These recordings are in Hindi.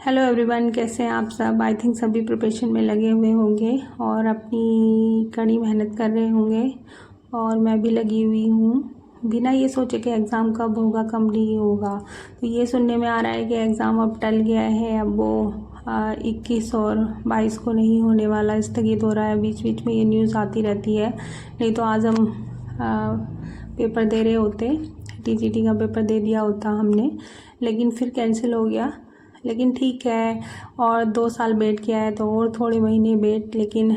हेलो एवरीवन, कैसे हैं आप सब। आई थिंक सभी प्रिपरेशन में लगे हुए होंगे और अपनी कड़ी मेहनत कर रहे होंगे और मैं भी लगी हुई हूँ बिना ये सोचे कि एग्ज़ाम कब होगा कब नहीं होगा। तो ये सुनने में आ रहा है कि एग्ज़ाम अब टल गया है, अब वो 21 और 22 को नहीं होने वाला, स्थगित हो रहा है। बीच बीच में ये न्यूज़ आती रहती है। नहीं तो आज हम पेपर दे रहे होते, टीजीटी का पेपर दे दिया होता हमने, लेकिन फिर कैंसिल हो गया। लेकिन ठीक है, और 2 साल वेट किया है तो और थोड़े महीने वेट, लेकिन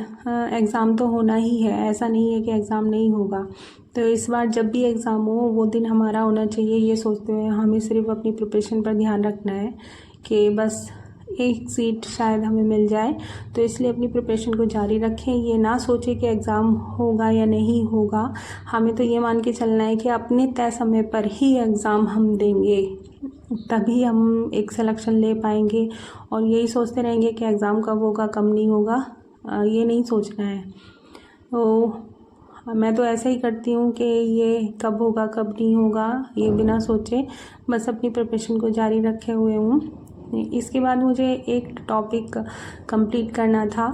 एग्ज़ाम तो होना ही है। ऐसा नहीं है कि एग्ज़ाम नहीं होगा। तो इस बार जब भी एग्ज़ाम हो वो दिन हमारा होना चाहिए, ये सोचते हुए हमें सिर्फ अपनी प्रिपरेशन पर ध्यान रखना है कि बस एक सीट शायद हमें मिल जाए। तो इसलिए अपनी प्रिपरेशन को जारी रखें, ये ना सोचें कि एग्ज़ाम होगा या नहीं होगा। हमें तो ये मान के चलना है कि अपने तय समय पर ही एग्ज़ाम हम देंगे, तभी हम एक सिलेक्शन ले पाएंगे। और यही सोचते रहेंगे कि एग्ज़ाम कब होगा कब नहीं होगा, ये नहीं सोचना है। तो मैं तो ऐसा ही करती हूँ कि ये कब होगा कब नहीं होगा ये बिना सोचे बस अपनी प्रिपरेशन को जारी रखे हुए हूँ। इसके बाद मुझे एक टॉपिक कंप्लीट करना था,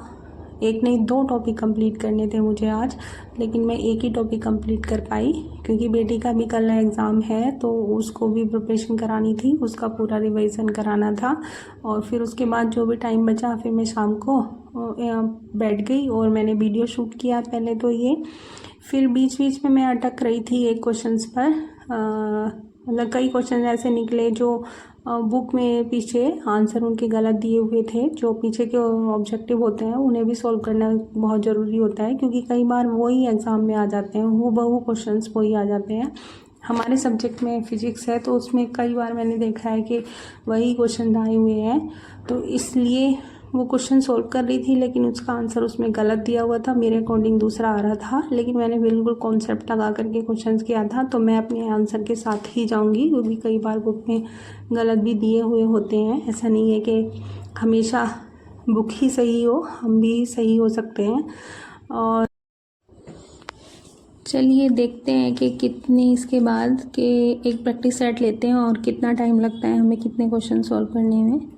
एक नहीं 2 टॉपिक कंप्लीट करने थे मुझे आज, लेकिन मैं एक ही टॉपिक कंप्लीट कर पाई क्योंकि बेटी का भी कल एग्ज़ाम है तो उसको भी प्रिपरेशन करानी थी, उसका पूरा रिवीजन कराना था। और फिर उसके बाद जो भी टाइम बचा फिर मैं शाम को बैठ गई और मैंने वीडियो शूट किया पहले तो ये। फिर बीच बीच में मैं अटक रही थी एक क्वेश्चंस पर, मतलब कई क्वेश्चन ऐसे निकले जो बुक में पीछे आंसर उनके गलत दिए हुए थे। जो पीछे के ऑब्जेक्टिव होते हैं उन्हें भी सॉल्व करना बहुत ज़रूरी होता है क्योंकि कई बार वही एग्ज़ाम में आ जाते हैं, हूबहू क्वेश्चंस वही आ जाते हैं। हमारे सब्जेक्ट में फिजिक्स है तो उसमें कई बार मैंने देखा है कि वही क्वेश्चन आए हुए हैं, तो इसलिए वो क्वेश्चन सॉल्व कर रही थी लेकिन उसका आंसर उसमें गलत दिया हुआ था, मेरे अकॉर्डिंग दूसरा आ रहा था। लेकिन मैंने बिल्कुल कॉन्सेप्ट लगा करके क्वेश्चंस किया था, तो मैं अपने आंसर के साथ ही जाऊंगी क्योंकि कई बार बुक में गलत भी दिए हुए होते हैं। ऐसा नहीं है कि हमेशा बुक ही सही हो, हम भी सही हो सकते हैं। और चलिए देखते हैं कि कितनी इसके बाद के एक प्रैक्टिस सेट लेते हैं और कितना टाइम लगता है हमें कितने क्वेश्चन सॉल्व करने में।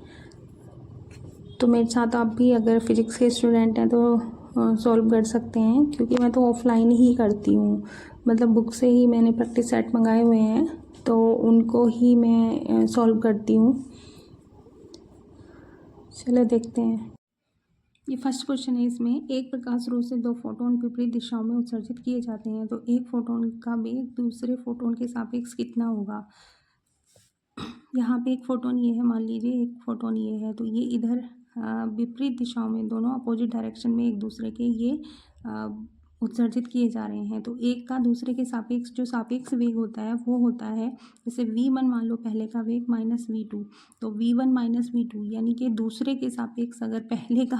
तो मेरे साथ आप भी अगर फिजिक्स के स्टूडेंट हैं तो सॉल्व कर सकते हैं क्योंकि मैं तो ऑफलाइन ही करती हूँ, मतलब बुक से ही मैंने प्रैक्टिस सेट मंगाए हुए हैं तो उनको ही मैं सॉल्व करती हूँ। चलो देखते हैं। ये फर्स्ट क्वेश्चन है, इसमें एक प्रकाश स्रोत से 2 फोटोन विपरीत दिशाओं में उत्सर्जित किए जाते हैं तो एक फोटोन का वेग दूसरे फोटोन के सापेक्ष कितना होगा। यहाँ पे एक फोटोन ये है, मान लीजिए एक फोटोन ये है, तो ये इधर विपरीत दिशाओं में दोनों अपोजिट डायरेक्शन में एक दूसरे के ये उत्सर्जित किए जा रहे हैं। तो एक का दूसरे के सापेक्ष जो सापेक्ष वेग होता है वो होता है, जैसे v1 मान लो पहले का वेग माइनस v2, तो v1 माइनस v2 यानी कि दूसरे के सापेक्ष अगर पहले का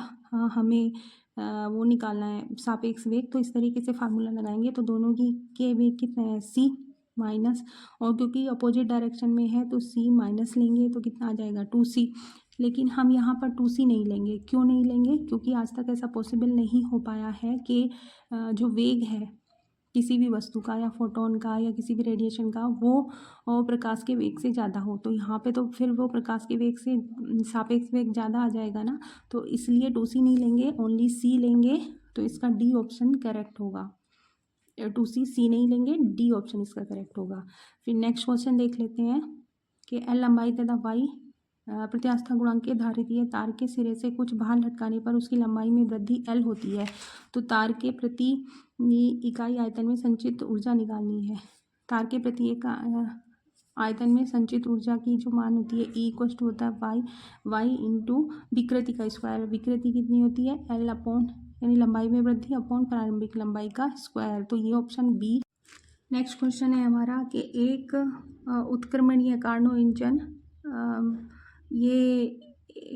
हमें वो निकालना है सापेक्ष वेग, तो इस तरीके से फार्मूला लगाएंगे तो दोनों की के वेग कितने हैं c माइनस, और क्योंकि अपोजिट डायरेक्शन में है तो c माइनस लेंगे तो कितना आ जाएगा 2c। लेकिन हम यहाँ पर 2c नहीं लेंगे, क्यों नहीं लेंगे, क्योंकि आज तक ऐसा पॉसिबल नहीं हो पाया है कि जो वेग है किसी भी वस्तु का या फोटोन का या किसी भी रेडिएशन का वो प्रकाश के वेग से ज़्यादा हो, तो यहाँ पे तो फिर वो प्रकाश के वेग से सापेक्ष वेग ज़्यादा आ जाएगा ना, तो इसलिए 2c नहीं लेंगे, ओनली c लेंगे। तो इसका डी ऑप्शन करेक्ट होगा, 2c सी नहीं लेंगे, डी ऑप्शन इसका करेक्ट होगा। फिर नेक्स्ट क्वेश्चन देख लेते हैं कि एल लंबाई तथा वाई प्रत्यास्था गुणांक के धारितीय तार के सिरे से कुछ भार लटकाने पर उसकी लंबाई में वृद्धि एल होती है। तो तार के प्रति इकाई आयतन में संचित ऊर्जा निकालनी है। तार के प्रति एक आयतन में संचित ऊर्जा की जो मान होती है ई इक्वल टू होता है वाई इंटू विकृति का स्क्वायर। विकृति कितनी होती है एल अपॉन यानी लंबाई में वृद्धि अपॉन प्रारंभिक लंबाई का स्क्वायर, तो ये ऑप्शन बी। नेक्स्ट क्वेश्चन है हमारा कि एक उत्क्रमणीय कार्नो इंजन ये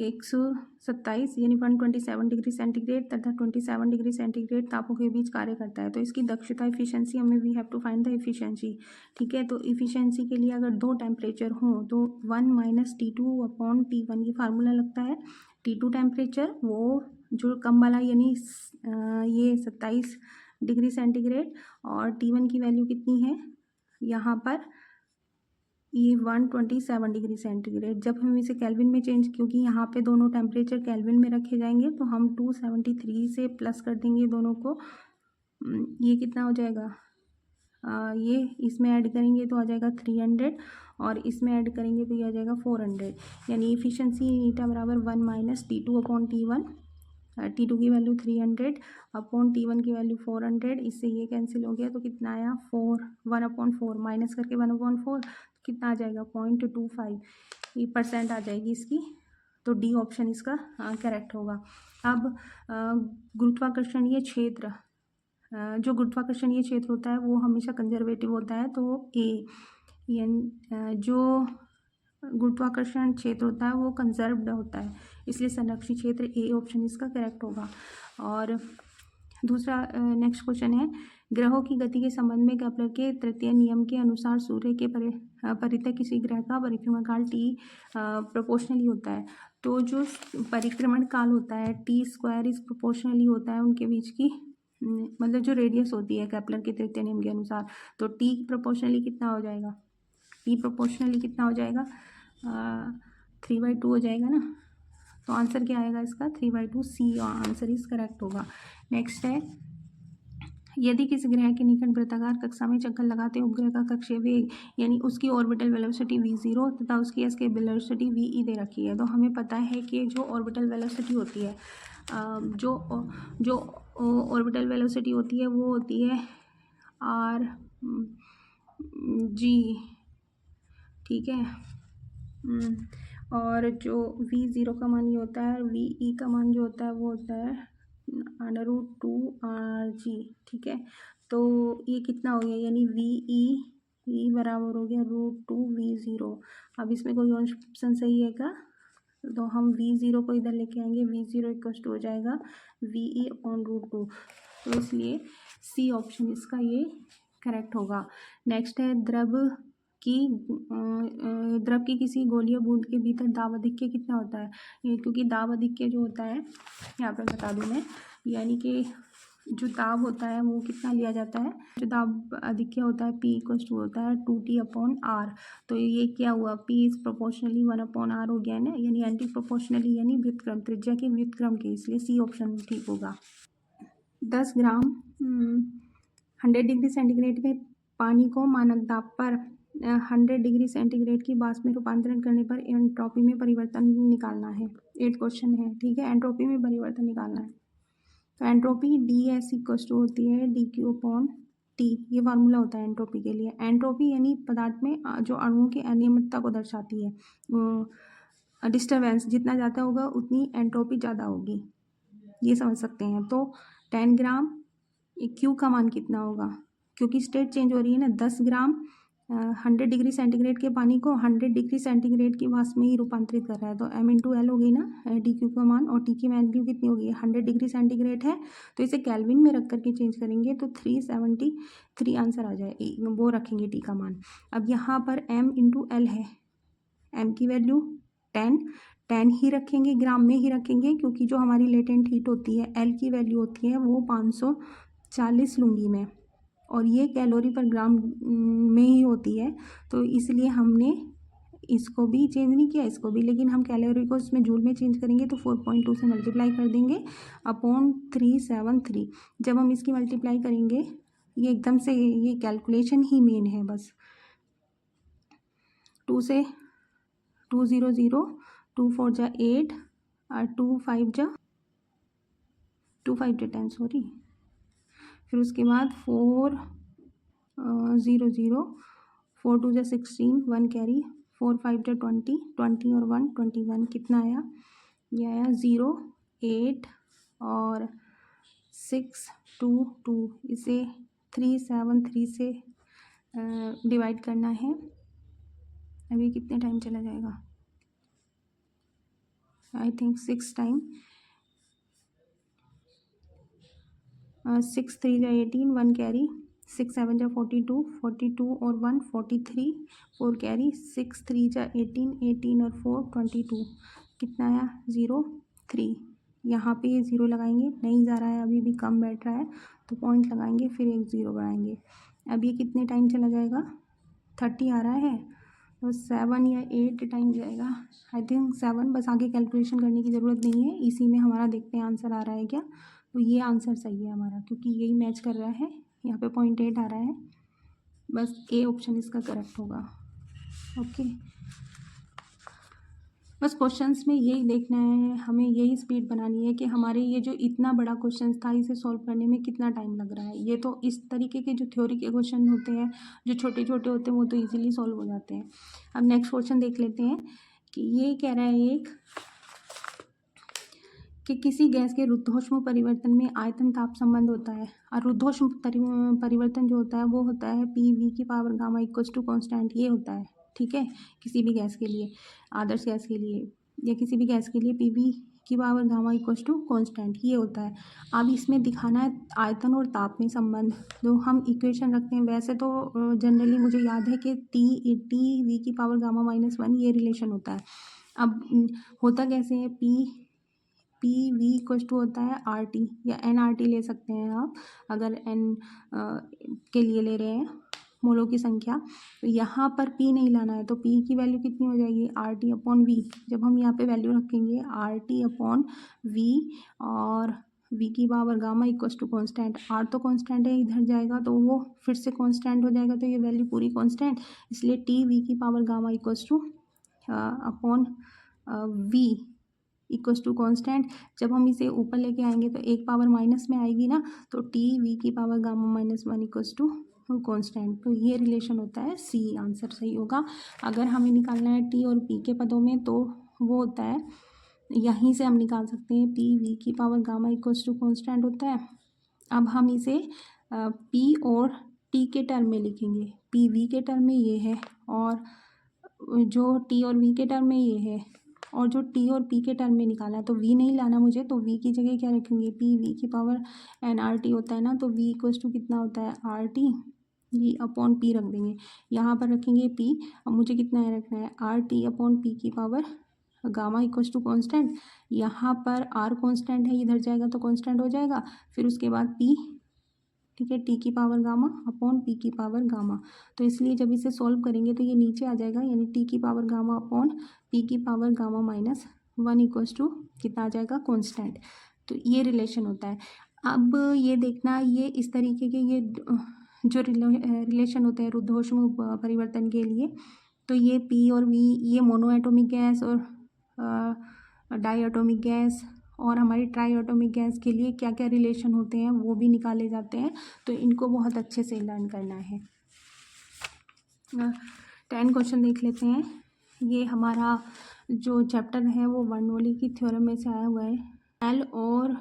127 यानी 127 डिग्री सेंटीग्रेड तथा 27 डिग्री सेंटीग्रेड तापों के बीच कार्य करता है। तो इसकी दक्षता इफिशियंसी हमें we have to find the efficiency. ठीक है, तो इफिशियंसी के लिए अगर 2 टेम्परेचर हों तो 1 माइनस T2 अपॉन T1 ये फार्मूला लगता है। T2 टेम्परेचर वो जो कम वाला यानी ये 27 डिग्री सेंटीग्रेड, और T1 की वैल्यू कितनी है यहाँ पर ये 127 डिग्री सेंटीग्रेड। जब हम इसे केल्विन में चेंज, क्योंकि यहाँ पे दोनों टेम्परेचर केल्विन में रखे जाएंगे, तो हम 273 से प्लस कर देंगे दोनों को। ये कितना हो जाएगा, ये इसमें ऐड करेंगे तो आ जाएगा 300, और इसमें ऐड करेंगे तो ये आ जाएगा 400। यानी इफिशिएंसी ईटा बराबर 1 minus T2 upon T1। T2 की वैल्यू 300 अपॉन T1 की वैल्यू 400। इससे ये कैंसिल हो गया तो कितना आया, 1/4 माइनस करके 1/4 कितना आ जाएगा, 0.25 ये परसेंट आ जाएगी इसकी। तो डी ऑप्शन इसका करेक्ट होगा। अब गुरुत्वाकर्षणीय क्षेत्र, जो गुरुत्वाकर्षणीय क्षेत्र होता है वो हमेशा कंजर्वेटिव होता है, तो ए, यानी जो गुरुत्वाकर्षण क्षेत्र होता है वो कंजर्व्ड होता है, इसलिए संरक्षित क्षेत्र ए ऑप्शन इसका करेक्ट होगा। और दूसरा नेक्स्ट क्वेश्चन है, ग्रहों की गति के संबंध में केपलर के तृतीय नियम के अनुसार सूर्य के परितः किसी ग्रह का परिक्रमण काल टी प्रोपोर्शनली होता है। तो जो परिक्रमण काल होता है T² इज प्रोपोर्शनली होता है उनके बीच की, मतलब जो रेडियस होती है केपलर के तृतीय नियम के अनुसार। तो टी प्रोपोर्शनली कितना हो जाएगा, टी प्रोपोर्शनली कितना हो जाएगा, 3/2 हो जाएगा ना। तो आंसर क्या आएगा इसका, 3/2, सी आंसर इज करेक्ट होगा। नेक्स्ट है, यदि किसी ग्रह के निकट वृत्ताकार कक्षा में चक्कर लगाते उपग्रह का कक्षीय वेग यानी उसकी ऑर्बिटल वेलोसिटी v0 तथा उसकी एस्केप वेलोसिटी ve दे रखी है, तो हमें पता है कि जो ऑर्बिटल वेलोसिटी होती है, जो ऑर्बिटल वेलोसिटी होती है वो होती है r g, ठीक है। और जो v0 का मान ये होता है, ve का मान जो होता है वो होता है √2rg, ठीक है। तो ये कितना हो गया, यानी ve बराबर हो गया √2v0। अब इसमें कोई ऑप्शन सही है क्या, तो हम v0 को इधर लेके आएंगे, v0 इक्वल टू हो जाएगा ve अपॉन √2, तो इसलिए सी ऑप्शन इसका ये करेक्ट होगा। नेक्स्ट है, द्रव की किसी गोलीय बूंद के भीतर दाब अधिक्य कितना होता है, क्योंकि दाब अधिक्य जो होता है यहाँ पे बता दूँ मैं, यानी कि जो दाब होता है वो कितना लिया जाता है, जो दाब अधिक्य होता है P इक्वल टू होता है 2T अपॉन R। तो ये क्या हुआ, P इज प्रोपोर्शनली 1/r हो गया ना, यानी एंटी प्रोपोर्शनली यानी व्युत्क्रम, त्रिज्या के व्युत्क्रम के, इसलिए सी ऑप्शन ठीक होगा। 10 ग्राम 100 डिग्री सेंटीग्रेड में पानी को मानक दाब पर 100 डिग्री सेंटीग्रेड की वाष्प में रूपांतरण करने पर एंट्रोपी में परिवर्तन निकालना है। 8 क्वेश्चन है, ठीक है। एंट्रोपी में परिवर्तन निकालना है, तो एंट्रोपी DS इक्वल टू होती है DQ अपॉन T, ये फार्मूला होता है एंट्रोपी के लिए। एंट्रोपी यानी पदार्थ में जो अणुओं की अनियमितता को दर्शाती है, डिस्टर्बेंस जितना ज़्यादा होगा उतनी एंट्रोपी ज़्यादा होगी, ये समझ सकते हैं। तो 10 ग्राम Q का मान कितना होगा, क्योंकि स्टेट चेंज हो रही है ना, 10 ग्राम 100 डिग्री सेंटीग्रेड के पानी को 100 डिग्री सेंटीग्रेड की वाष्प में ही रूपांतरित कर रहा है, तो M/L हो गई ना DQ का मान, और T की वैल्यू कितनी होगी, 100 डिग्री सेंटीग्रेड है, तो इसे केल्विन में रख करके चेंज करेंगे तो 373 आंसर आ जाए, वो रखेंगे T का मान। अब यहाँ पर M/L है, M की वैल्यू 10 ही रखेंगे, ग्राम में ही रखेंगे, क्योंकि जो हमारी लेटेंट हीट होती है L की वैल्यू होती है वो 540 लूँगी मैं, और ये कैलोरी पर ग्राम में ही होती है, तो इसलिए हमने इसको भी चेंज नहीं किया, इसको भी, लेकिन हम कैलोरी को इसमें जूल में चेंज करेंगे तो 4.2 से मल्टीप्लाई कर देंगे अपॉन 373। जब हम इसकी मल्टीप्लाई करेंगे, ये एकदम से ये कैलकुलेशन ही मेन है बस, 2 से 200, 2 4 जा 8 और 2 5 जा 10, सॉरी, फिर उसके बाद 4 0 4 2 जा 16, 1 कैरी, 4 5 जा 20 और 1 21, कितना आया, ये आया 0 8 और 6 2 2, इसे 373 से डिवाइड करना है। अभी कितने टाइम चला जाएगा, आई थिंक 6 टाइम, 6 3 जा 18, 1 कैरी, 6 7 जा 42 और 1 43, 4 कैरी, 6 3 जा 18 और 4 22, कितना आया 0 3। यहाँ पे ये 0 लगाएंगे, नहीं जा रहा है, अभी भी कम बैठ रहा है, तो पॉइंट लगाएंगे, फिर एक 0 बढ़ाएंगे। अब ये कितने टाइम चला जाएगा, 30 आ रहा है, तो 7 या 8 टाइम जाएगा, आई थिंक 7। बस आगे कैलकुलेशन करने की ज़रूरत नहीं है, इसी में हमारा देखते हैं आंसर आ रहा है क्या। तो ये आंसर सही है हमारा, क्योंकि यही मैच कर रहा है। यहाँ पे 0.8 आ रहा है, बस ए ऑप्शन इसका करेक्ट होगा। ओके, बस क्वेश्चंस में यही देखना है, हमें यही स्पीड बनानी है कि हमारे ये जो इतना बड़ा क्वेश्चन था इसे सॉल्व करने में कितना टाइम लग रहा है। ये तो इस तरीके के जो थ्योरी के क्वेश्चन होते हैं, जो छोटे छोटे होते हैं, वो तो इजीली सॉल्व हो जाते हैं। अब नेक्स्ट क्वेश्चन देख लेते हैं कि ये कह रहा है एक कि किसी गैस के रुद्धोष्म परिवर्तन में आयतन ताप संबंध होता है, और रुद्धोष्म परिवर्तन जो होता है वो होता है पी वी की power gamma equals to constant, ये होता है। ठीक है, किसी भी गैस के लिए, आदर्श गैस के लिए या किसी भी गैस के लिए पी वी की power gamma equals to constant, ये होता है। अब इसमें दिखाना है आयतन और ताप में संबंध। जो हम इक्वेशन रखते हैं, वैसे तो जनरली मुझे याद है कि टी वी की पावर गामा -1 ये रिलेशन होता है। अब होता कैसे है, पी वी इक्वल्स टू होता है आर टी, या एन आर टी ले सकते हैं आप, अगर एन के लिए ले रहे हैं मोलों की संख्या। तो यहाँ पर पी नहीं लाना है, तो पी की वैल्यू कितनी हो जाएगी, आर टी अपॉन वी। जब हम यहाँ पे वैल्यू रखेंगे आर टी अपॉन वी, और वी की power gamma equals to constant, R तो कॉन्स्टेंट है, इधर जाएगा तो वो फिर से कॉन्स्टेंट हो जाएगा, तो ये वैल्यू पूरी कॉन्स्टेंट, इसलिए टी वी की power gamma equals to upon V equals to constant. जब हम इसे ऊपर लेके आएंगे तो एक पावर माइनस में आएगी ना, तो टी वी की power gamma -1 equals to constant. तो ये रिलेशन होता है, सी आंसर सही होगा। अगर हमें निकालना है टी और पी के पदों में, तो वो होता है, यहीं से हम निकाल सकते हैं, पी वी की power gamma equals to constant होता है। अब हम इसे पी और टी के टर्म में लिखेंगे, पी वी के टर्म में ये है, और जो टी और वी के टर्म में ये है, और जो टी और पी के टर्म में निकाला है, तो वी नहीं लाना मुझे, तो वी की जगह क्या रखेंगे, पी वी की पावर एन आर टी होता है ना, तो वी इक्वल्स टू कितना होता है, R T V upon P रख देंगे। यहाँ पर रखेंगे पी, अब मुझे कितना है रखना है, आर टी अपॉन पी की power gamma equals to constant. यहाँ पर आर कॉन्स्टेंट है, इधर जाएगा तो कॉन्स्टेंट हो जाएगा, फिर उसके बाद पी, ठीक है, टी की पावर गामा अपॉन पी की पावर गामा। तो इसलिए जब इसे सॉल्व करेंगे तो ये नीचे आ जाएगा, यानी टी की पावर गामा अपॉन पी की पावर गामा -1 इक्वल्स टू कितना आ जाएगा, कॉन्स्टेंट। तो ये रिलेशन होता है। अब ये देखना, ये इस तरीके के ये जो रिलेशन होते हैं रुद्धोष्म परिवर्तन के लिए, तो ये पी और वी, ये मोनो एटॉमिक गैस और डाई एटॉमिक गैस और हमारी ट्राई एटॉमिक गैस के लिए क्या क्या रिलेशन होते हैं वो भी निकाले जाते हैं। तो इनको बहुत अच्छे से लर्न करना है। 10 क्वेश्चन देख लेते हैं। ये हमारा जो चैप्टर है वो बर्नौली की थ्योरम में से आया हुआ है। एल और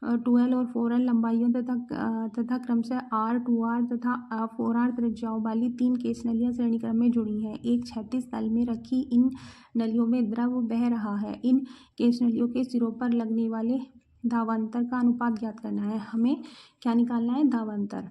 2L और 4L लंबाइयों तथा क्रमशः R 2R तथा 4R त्रिज्याओं वाली 3 केस नलियाँ श्रेणी क्रम में जुड़ी हैं। एक क्षैतिज तल में रखी इन नलियों में द्रव बह रहा है। इन केस नलियों के सिरों पर लगने वाले दावांतर का अनुपात ज्ञात करना है। हमें क्या निकालना है, दावांतर,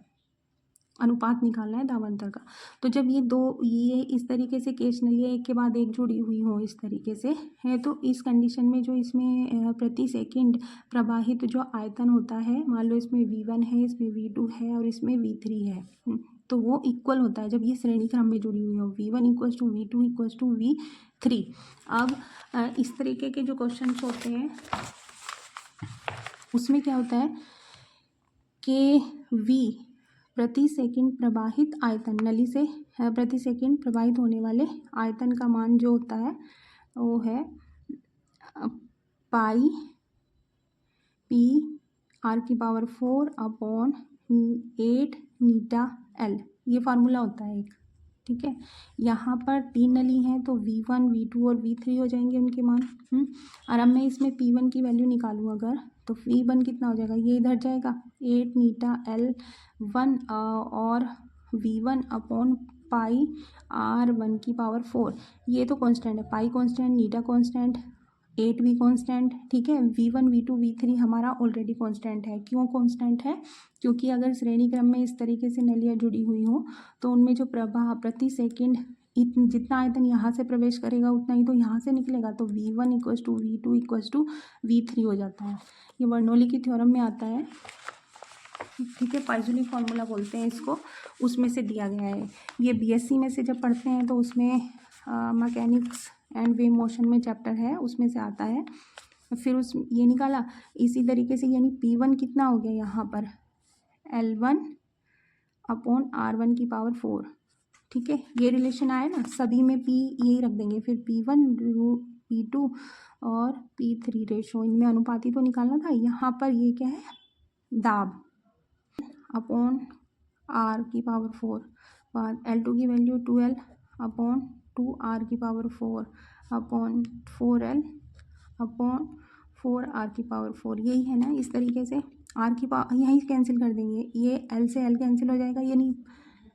अनुपात निकालना है दावांतर का। तो जब ये इस तरीके से केस नलियाँ एक के बाद एक जुड़ी हुई हो इस तरीके से है, तो इस कंडीशन में जो इसमें प्रति सेकंड प्रवाहित जो आयतन होता है, मान लो इसमें V1 है, इसमें V2 है और इसमें V3 है, तो वो इक्वल होता है जब ये श्रेणी क्रम में जुड़ी हुई हो, V1 equals to V2 equals to V3। अब इस तरीके के जो क्वेश्चन होते हैं उसमें क्या होता है कि V प्रति सेकंड प्रवाहित आयतन, नली से प्रति सेकंड प्रवाहित होने वाले आयतन का मान जो होता है वो है पाई पी आर की पावर 4 अपॉन 8 नीटा एल, ये फार्मूला होता है एक। ठीक है, यहाँ पर 3 नली हैं तो V1 V2 और V3 हो जाएंगे उनके मान। और अब मैं इसमें P1 की वैल्यू निकालूँ अगर, तो V1 कितना हो जाएगा, ये इधर जाएगा 8 नीटा L1 और V1 अपॉन पाई R1 की पावर 4। ये तो कांस्टेंट है, पाई कांस्टेंट, नीटा कांस्टेंट, 8 भी कांस्टेंट। ठीक है, V1 V2 V3 हमारा ऑलरेडी कांस्टेंट है। क्यों कांस्टेंट है, क्योंकि अगर श्रेणी क्रम में इस तरीके से नलियाँ जुड़ी हुई हो तो उनमें जो प्रवाह प्रति सेकंड जितना आयतन यहाँ से प्रवेश करेगा उतना ही तो यहाँ से निकलेगा, तो V1 equals to V2 equals to V3 हो जाता है। ये बर्नौली की थ्योरम में आता है। ठीक है, पाइजुली फार्मूला बोलते हैं इसको, उसमें से दिया गया है। ये BSc में से जब पढ़ते हैं तो उसमें मैकेनिक्स एंड वेव मोशन में चैप्टर है, उसमें से आता है। फिर उस ये निकाला इसी तरीके से, यानी P1 कितना हो गया यहाँ पर L1/R1 की पावर 4। ठीक है, ये रिलेशन आया ना, सभी में P यही रख देंगे। फिर P1 P2 और P3 रेशो, इनमें अनुपाती तो निकालना था। यहाँ पर ये क्या है, दाब अपॉन R की पावर 4। बाद L2 की वैल्यू 12L/2R की पावर 4 अपॉन 4L/4R की पावर 4, यही है ना। इस तरीके से R की पावर यहीं कैंसिल कर देंगे, ये L से L कैंसिल हो जाएगा, यानी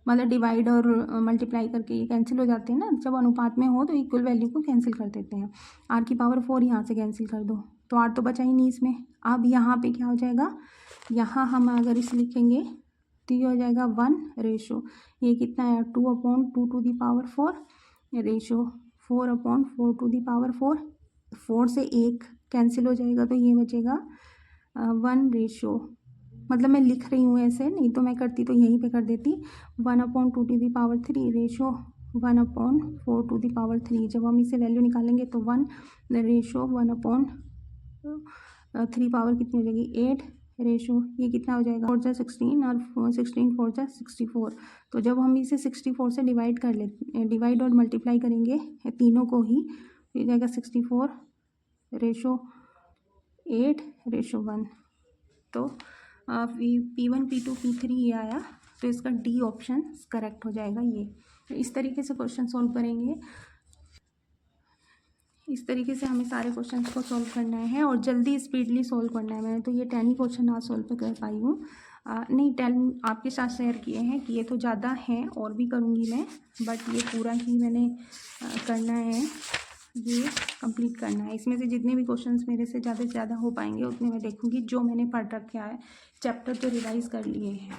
मतलब डिवाइड और मल्टीप्लाई करके ये कैंसिल हो जाते हैं ना। जब अनुपात में हो तो इक्वल वैल्यू को कैंसिल कर देते हैं। R की पावर 4 यहाँ से कैंसिल कर दो तो R तो बचा ही नहीं इसमें। अब यहाँ पे क्या हो जाएगा, यहाँ हम अगर इसे लिखेंगे तो ये हो जाएगा 1 रेशो, ये कितना है 2/2 to the power 4 ratio 4/4 to the power 4। 4 से 1 कैंसिल हो जाएगा तो ये बचेगा 1 रेशो, मतलब मैं लिख रही हूँ ऐसे, नहीं तो मैं करती तो यहीं पे कर देती 1/2 to the power 3 ratio 1/4 to the power 3। जब हम इसे वैल्यू निकालेंगे तो 1 रेशो 1/3 पावर कितनी हो जाएगी 8 रेशो, ये कितना हो जाएगा 4 जा 16 और 16 4 जा 64। तो जब हम इसे 64 से डिवाइड और मल्टीप्लाई करेंगे तीनों को ही, ये जाएगा 64 रेशो 8 रेशो 1। तो P1 P2 P3 ये आया, तो इसका D ऑप्शन करेक्ट हो जाएगा ये। तो इस तरीके से क्वेश्चन सॉल्व करेंगे। इस तरीके से हमें सारे क्वेश्चंस को सॉल्व करना है और जल्दी स्पीडली सॉल्व करना है। मैंने तो ये 10 ही क्वेश्चन आज सॉल्व कर पाई हूँ, नहीं 10 आपके साथ शेयर किए हैं, कि ये तो ज़्यादा हैं और भी करूँगी मैं, बट ये पूरा ही मैंने करना है, ये कंप्लीट करना है। इसमें से जितने भी क्वेश्चंस मेरे से ज़्यादा हो पाएंगे उतने मैं देखूँगी, जो मैंने पढ़ रखे हैं, चैप्टर तो रिवाइज़ कर लिए हैं।